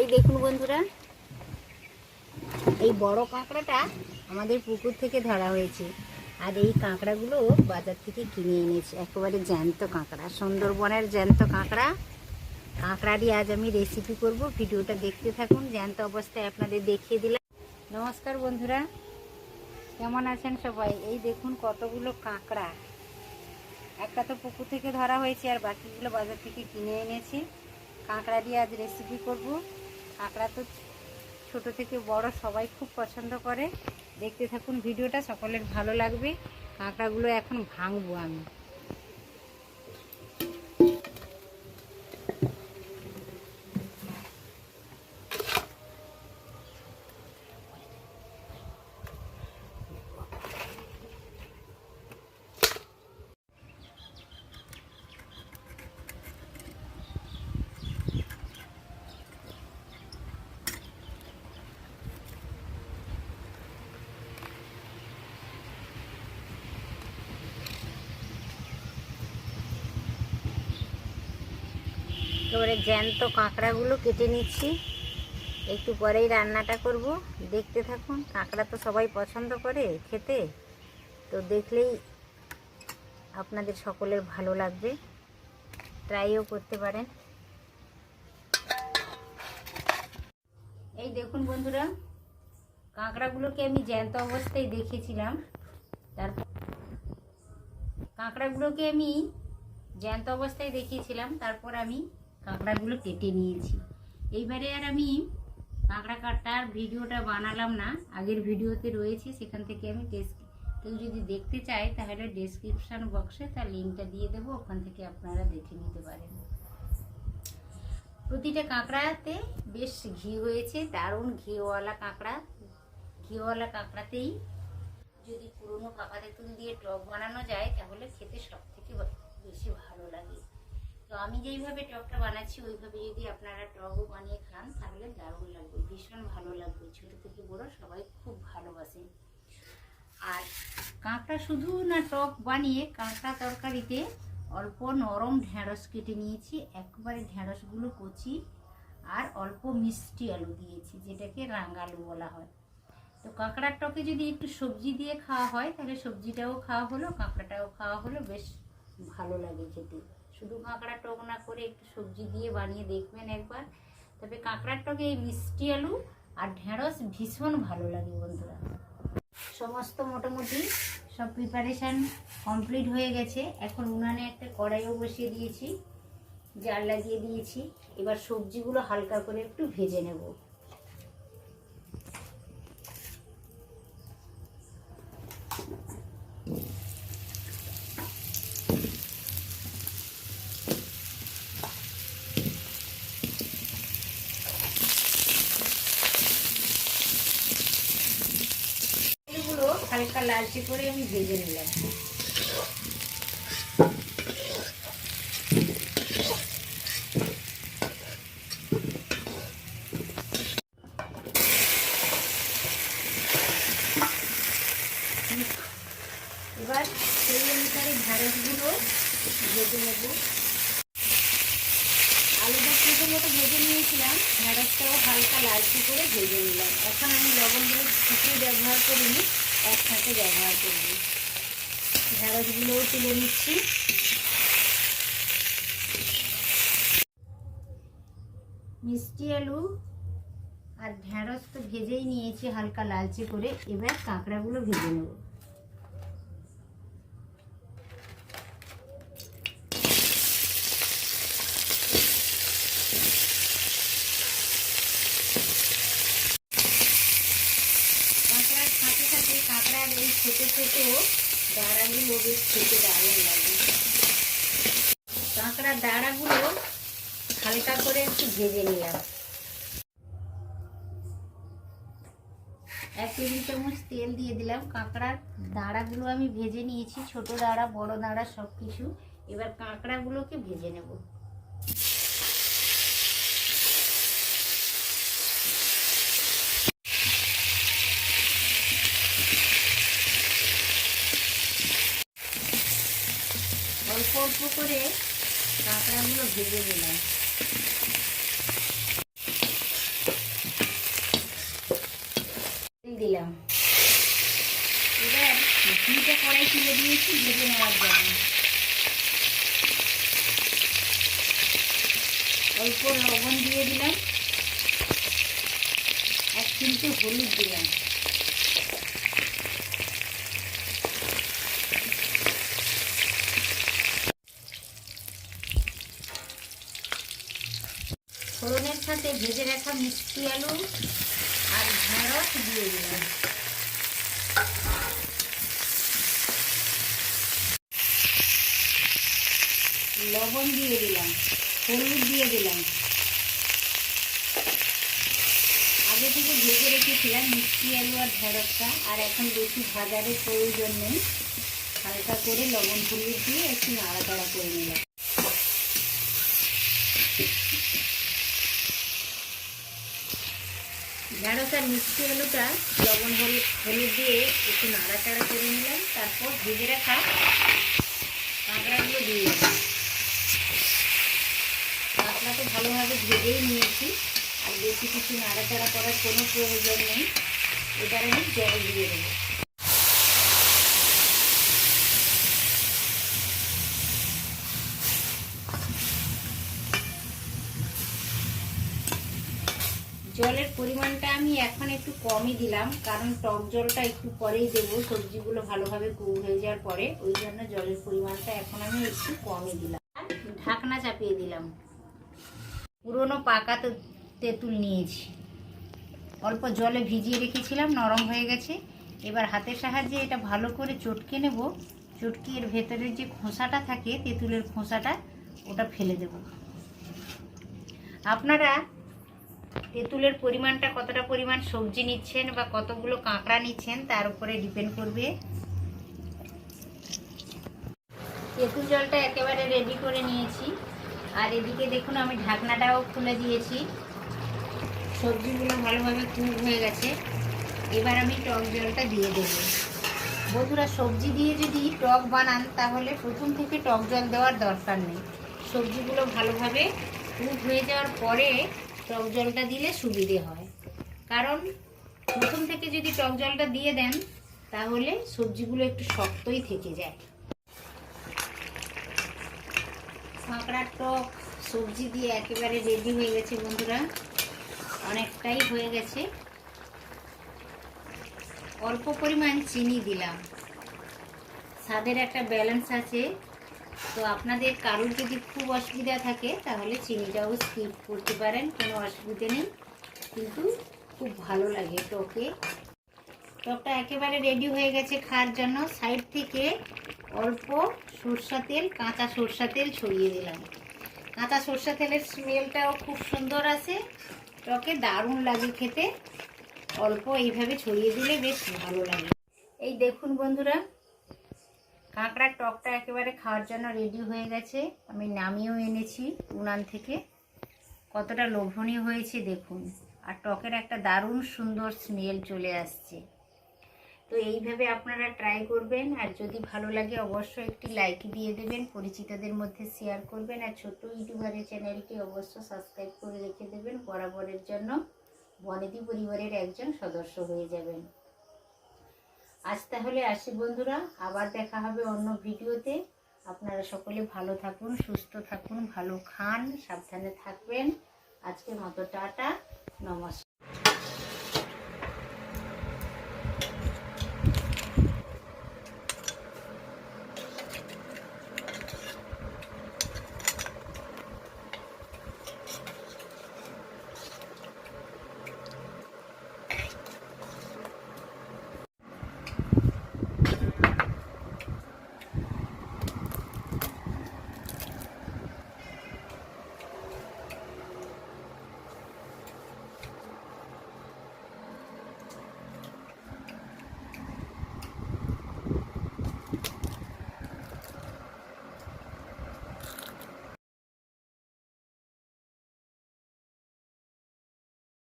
এই দেখুন বন্ধুরা, এই বড় কাঁকড়াটা আমাদের পুকুর থেকে ধরা হয়েছে। আর এই কাঁকড়াগুলো বাজার থেকে কিনে এনেছি, একেবারে জ্যান্ত কাঁকড়া, সুন্দরবনের জ্যান্ত কাঁকড়া। কাঁকড়ারই আজ আমি রেসিপি করব, ভিডিওটা দেখতে থাকুন। জ্যান্ত অবস্থায় আপনাদের দেখিয়ে দিলাম। নমস্কার বন্ধুরা, কেমন আছেন সবাই? এই দেখুন কতগুলো কাঁকড়া, একটা তো পুকুর থেকে ধরা হয়েছে আর বাকিগুলো বাজার থেকে কিনে এনেছি। কাঁকড়া দিয়ে আজ রেসিপি করব। কাঁকড়া তো ছোট থেকে বড় সবাই খুব পছন্দ করে। দেখতে থাকুন ভিডিওটা, সকলের ভালো লাগবে। কাঁকড়াগুলো এখন ভাঙবো আমি। এবারে জ্যান্ত কাঁকড়াগুলো কেটে নিচ্ছি, একটু পরেই রান্নাটা করব। দেখতে থাকুন। কাঁকড়া তো সবাই পছন্দ করে খেতে, তো দেখলেই আপনাদের সকলের ভালো লাগবে, ট্রাইও করতে পারেন। এই দেখুন বন্ধুরা, কাঁকড়াগুলোকে আমি জ্যান্ত অবস্থায় দেখেছিলাম, তারপর তারপর আমি কাঁকড়াগুলো কেটে নিয়েছি। এইবারে আর আমি কাঁকড়া কাটার ভিডিওটা বানালাম না, আগের ভিডিওতে রয়েছে, সেখান থেকে আমি কেউ যদি দেখতে চায় তাহলে ডেসক্রিপশান বক্সে তার লিঙ্কটা দিয়ে দেবো, ওখান থেকে আপনারা দেখে নিতে পারেন। প্রতিটা কাঁকড়াতে বেশ ঘি হয়েছে, দারুণ ঘিওয়ালা কাঁকড়া। ঘিওয়ালা কাঁকড়াতেই যদি পুরনো কাঁকড়া তেঁতুল দিয়ে টক বানানো যায় তাহলে খেতে সব থেকে বেশি ভালো লাগে। তো আমি যেইভাবে টকটা বানাচ্ছি ওইভাবে যদি আপনারা টকও বানিয়ে খান তাহলে দারুণ লাগবে, ভীষণ ভালো লাগবে। ছোট থেকে বড় সবাই খুব ভালোবাসে। আর কাঁকড়া শুধু না টক বানিয়ে, কাঁকড়া তরকারিতে অল্প নরম ঢেঁড়স কেটে নিয়েছি, একবারে ঢেঁড়সগুলো কচি, আর অল্প মিষ্টি আলু দিয়েছি, যেটাকে রাঙালু বলা হয়। তো কাঁকড়ার টকে যদি একটু সবজি দিয়ে খাওয়া হয় তাহলে সবজিটাও খাওয়া হলো, কাঁকড়াটাও খাওয়া হলো, বেশ ভালো লাগে খেতে। শুধু কাঁকড়া টক না করে একটু সবজি দিয়ে বানিয়ে দেখবেন একবার, তবে কাঁকড়ার টকে এই মিষ্টি আলু আর ঢেঁড়স ভীষণ ভালো লাগে বন্ধুরা। সমস্ত মোটামুটি সব প্রিপারেশান কমপ্লিট হয়ে গেছে। এখন উনানে একটা কড়াইও বসিয়ে দিয়েছি, জাল লাগিয়ে দিয়েছি। এবার সবজিগুলো হালকা করে একটু ভেজে নেব। এগুলো হালকা লালচে করে আমি ভেজে নিলাম। এবার সেই অনুসারে ঢেঁড়সগুলো ভেজে নেব। আলুটা প্রথমত ভেজে নিয়েছিলাম, ঢেঁড়সটাও হালকা লালচে করে ভেজে নিলাম। এখন আমি লবণগুলো কিছুই ব্যবহার করিনি, একসাথে ব্যবহার করব। ঢেঁড়সগুলোও তুলে নিচ্ছি। মিষ্টি আলু আর ঢেঁড়স তো ভেজেই নিয়েছি হালকা লালচে করে, এবার কাঁকড়াগুলো ভেজে নেব। কাঁকড়ার সাথে সাথে কাঁকড়ার এই ছোটো ছোটো দাঁড়াগুলো বেশ খেতে দারুণ লাগে। কাঁকড়ার দাঁড়াগুলো হালকা করে একটু ভেজে নিলাম। 1 টেবিল চামচ তেল দিয়ে দিলাম। কাঁকড়ার দাঁড়াগুলো আমি ভেজে নিয়েছি, ছোট দাঁড়া বড় দাঁড়া সব কিছু। এবার কাঁকড়াগুলোকে ভেজে নেব। অল্প অল্প করে কাঁকড়াগুলো ভেজে নিলাম। দিলাম। এবার ঘিটা কড়াই তুলে দিয়েছি ভেজে নেওয়ার জন্য। অল্প লবণ দিয়ে দিলাম, 1 চিমটে হলুদ দিলাম। ফোড়নের সাথে ভেজে রাখা মিষ্টি আলু আর ঢেঁড়স দিয়ে দিলাম। লবণ দিয়ে দিলাম, হলুদ দিয়ে দিলাম। আগে থেকে ভেজে রেখেছিলাম মিষ্টি আলু আর ঢেঁড়সটা, আর এখন বেশি ভাজারের প্রয়োজন নেই। হালকা করে লবণ হলুদ দিয়ে একটু নাড়াচাড়া করে নিলাম। ঢেঁড়স আর মিষ্টি আলুটা লবণ হলুদ দিয়ে একটু নাড়াচাড়া করে নিলাম। তারপর ভেজে রাখা কাঁকড়াগুলো দিয়ে দিলাম। কাঁকড়া তো ভালোভাবে ভেজেই নিয়েছি, আর বেশি কিছু নাড়াচাড়া করার কোনো প্রয়োজন নেই। এবার আমি জল দিয়ে দেবো। জলের পরিমাণটা আমি এখন একটু কমই দিলাম, কারণ টক জলটা একটু পরেই দেবো সবজিগুলো ভালোভাবে কুক হয়ে যাওয়ার পরে। ওই জন্য জলের পরিমাণটা এখন আমি একটু কমই দিলাম। ঢাকনা চাপিয়ে দিলাম। পুরনো পাকা তেঁতুল নিয়েছি, অল্প জলে ভিজিয়ে রেখেছিলাম, নরম হয়ে গেছে। এবার হাতের সাহায্যে এটা ভালো করে চটকে নেব। চটকে এর ভেতরের যে খোসাটা থাকে, তেঁতুলের খোসাটা, ওটা ফেলে দেব। আপনারা তেঁতুলের পরিমাণটা, কতটা পরিমাণ সবজি নিচ্ছেন বা কতগুলো কাঁকড়া নিচ্ছেন তার উপরে ডিপেন্ড করবে। তেঁতুল জলটা একেবারে রেডি করে নিয়েছি, আর এদিকে দেখুন আমি ঢাকনাটাও খুলে দিয়েছি। সবজিগুলো ভালোভাবে কুক হয়ে গেছে। এবার আমি টক জলটা দিয়ে দেবো। বন্ধুরা, সবজি দিয়ে যদি টক বানান তাহলে প্রথম থেকে টক জল দেওয়ার দরকার নেই। সবজিগুলো ভালোভাবে কুক হয়ে যাওয়ার পরে টক জলটা দিলে সুবিধে হয়, কারণ প্রথম থেকে যদি টক জলটা দিয়ে দেন তাহলে সবজিগুলো একটু শক্তই থেকে যায়। কাঁকড়ার টক সবজি দিয়ে একেবারে রেডি হয়ে গেছে বন্ধুরা, অনেকটাই হয়ে গেছে। অল্প পরিমাণ চিনি দিলাম, স্বাদের একটা ব্যালেন্স আছে। তো আপনাদের কারোর যদি খুব অসুবিধা থাকে তাহলে চিনিটাও স্কিপ করতে পারেন, কোনো অসুবিধে নেই, কিন্তু খুব ভালো লাগে টকে। টকটা একেবারে রেডি হয়ে গেছে খাওয়ার জন্য। সাইড থেকে অল্প সরষা তেল, কাঁচা সরষা তেল ছড়িয়ে দিলাম। কাঁচা সরষা তেলের স্মেলটাও খুব সুন্দর আসে, টকে দারুণ লাগে খেতে। অল্প এইভাবে ছড়িয়ে দিলে বেশ ভালো লাগে। এই দেখুন বন্ধুরা, কাঁকড়ার টকটা একেবারে খাওয়ার জন্য রেডি হয়ে গেছে। আমি নামিয়েও এনেছি উনান থেকে। কতটা লোভনীয় হয়েছে দেখুন, আর টকের একটা দারুণ সুন্দর স্মেল চলে আসছে। তো এইভাবে আপনারা ট্রাই করবেন, আর যদি ভালো লাগে অবশ্যই একটি লাইক দিয়ে দেবেন, পরিচিতদের মধ্যে শেয়ার করবেন, আর ছোট্ট ইউটিউবারের চ্যানেলটি অবশ্য সাবস্ক্রাইব করে রেখে দেবেন। বরাবরের জন্য বনেদি পরিবারের একজন সদস্য হয়ে যাবেন। আজ তাহলে আসি বন্ধুরা, আবার দেখা হবে অন্য ভিডিওতে। আপনারা সকলে ভালো থাকুন, সুস্থ থাকুন, ভালো খান, সাবধানে থাকবেন। আজকের মতো টাটা, নমস্কার।